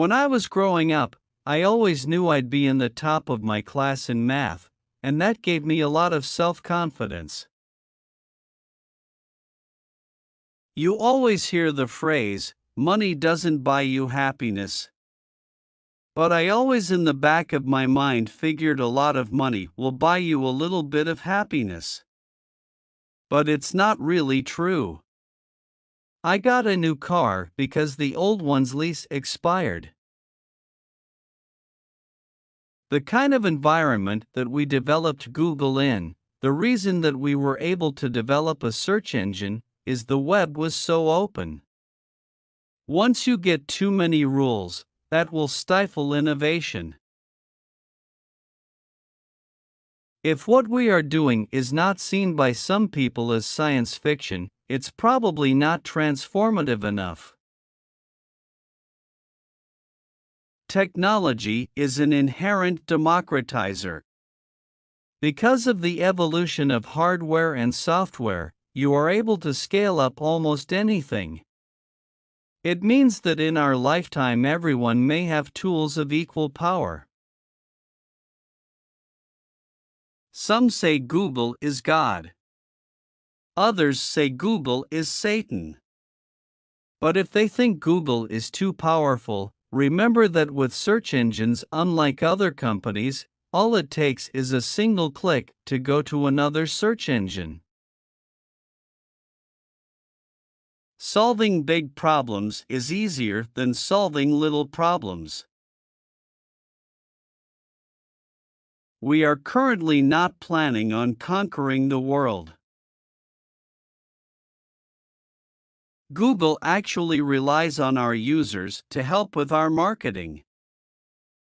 When I was growing up, I always knew I'd be in the top of my class in math, and that gave me a lot of self-confidence. You always hear the phrase, money doesn't buy you happiness. But I always in the back of my mind figured a lot of money will buy you a little bit of happiness. But it's not really true. I got a new car because the old one's lease expired. The kind of environment that we developed Google in, the reason that we were able to develop a search engine, is the web was so open. Once you get too many rules, that will stifle innovation. If what we are doing is not seen by some people as science fiction, it's probably not transformative enough. Technology is an inherent democratizer. Because of the evolution of hardware and software, you are able to scale up almost anything. It means that in our lifetime everyone may have tools of equal power. Some say Google is God. Others say Google is Satan. But if they think Google is too powerful, remember that with search engines, unlike other companies, all it takes is a single click to go to another search engine. Solving big problems is easier than solving little problems. We are currently not planning on conquering the world. Google actually relies on our users to help with our marketing.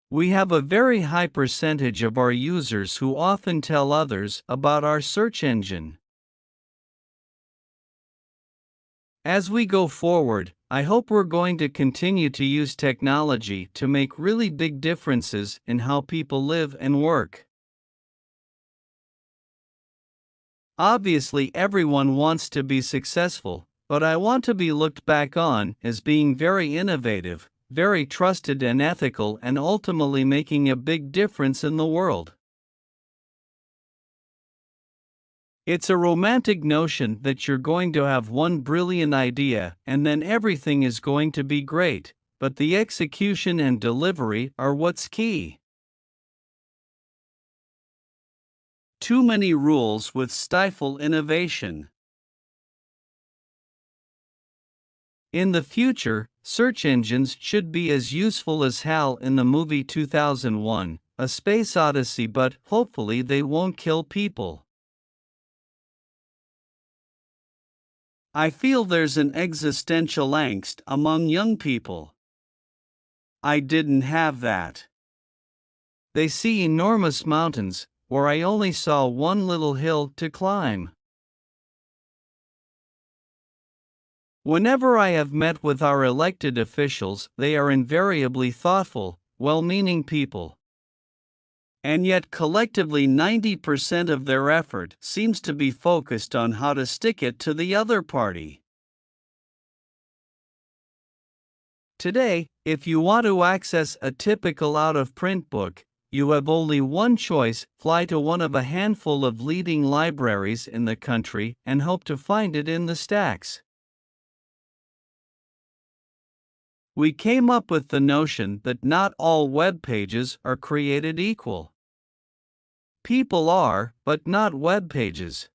We have a very high percentage of our users who often tell others about our search engine. As we go forward, I hope we're going to continue to use technology to make really big differences in how people live and work. Obviously, everyone wants to be successful, but I want to be looked back on as being very innovative, very trusted and ethical, and ultimately making a big difference in the world. It's a romantic notion that you're going to have one brilliant idea and then everything is going to be great, but the execution and delivery are what's key. Too many rules would stifle innovation. In the future, search engines should be as useful as HAL in the movie 2001, A Space Odyssey, but hopefully they won't kill people. I feel there's an existential angst among young people. I didn't have that. They see enormous mountains, where I only saw one little hill to climb. Whenever I have met with our elected officials, they are invariably thoughtful, well-meaning people. And yet collectively 90% of their effort seems to be focused on how to stick it to the other party. Today, if you want to access a typical out-of-print book, you have only one choice: fly to one of a handful of leading libraries in the country and hope to find it in the stacks. We came up with the notion that not all web pages are created equal. People are, but not web pages.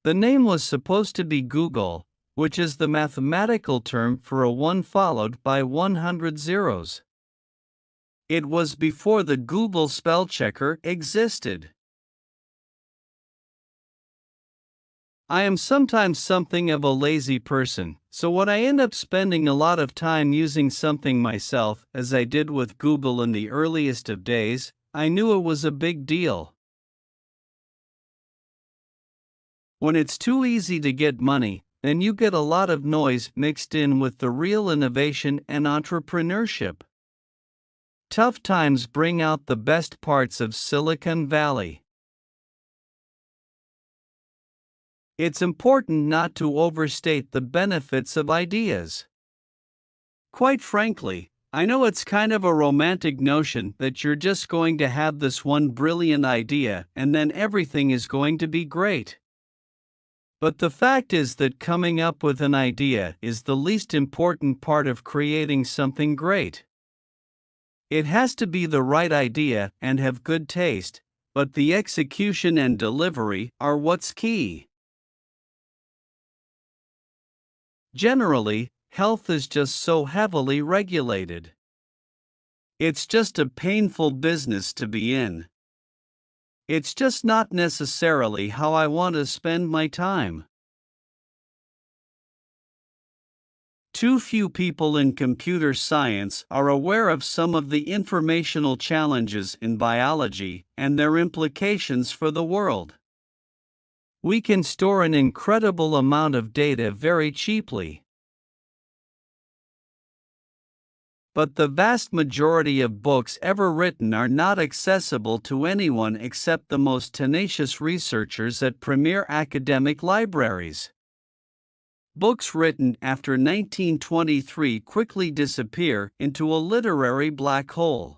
The name was supposed to be Google, which is the mathematical term for a 1 followed by 100 zeros. It was before the Google spell checker existed. I am sometimes something of a lazy person, so when I end up spending a lot of time using something myself, as I did with Google in the earliest of days, I knew it was a big deal. When it's too easy to get money, then you get a lot of noise mixed in with the real innovation and entrepreneurship. Tough times bring out the best parts of Silicon Valley. It's important not to overstate the benefits of ideas. Quite frankly, I know it's kind of a romantic notion that you're just going to have this one brilliant idea and then everything is going to be great. But the fact is that coming up with an idea is the least important part of creating something great. It has to be the right idea and have good taste, but the execution and delivery are what's key. Generally, health is just so heavily regulated. It's just a painful business to be in. It's just not necessarily how I want to spend my time. Too few people in computer science are aware of some of the informational challenges in biology and their implications for the world. We can store an incredible amount of data very cheaply. But the vast majority of books ever written are not accessible to anyone except the most tenacious researchers at premier academic libraries. Books written after 1923 quickly disappear into a literary black hole.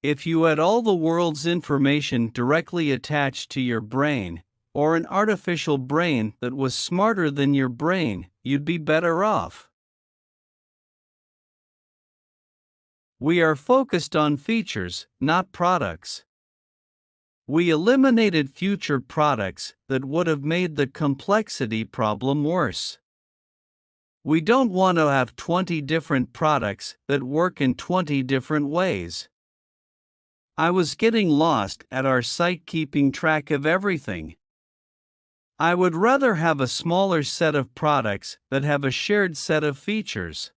If you had all the world's information directly attached to your brain, or an artificial brain that was smarter than your brain, you'd be better off. We are focused on features, not products. We eliminated future products that would have made the complexity problem worse. We don't want to have 20 different products that work in 20 different ways. I was getting lost at our site keeping track of everything. I would rather have a smaller set of products that have a shared set of features.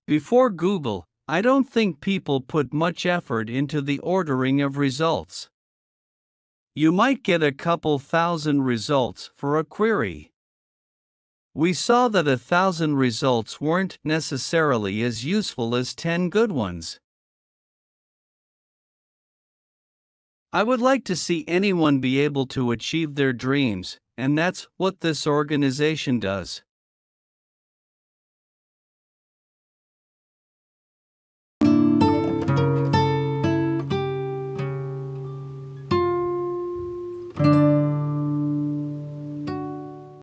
Before Google, I don't think people put much effort into the ordering of results. You might get a couple thousand results for a query. We saw that 1,000 results weren't necessarily as useful as 10 good ones. I would like to see anyone be able to achieve their dreams, and that's what this organization does.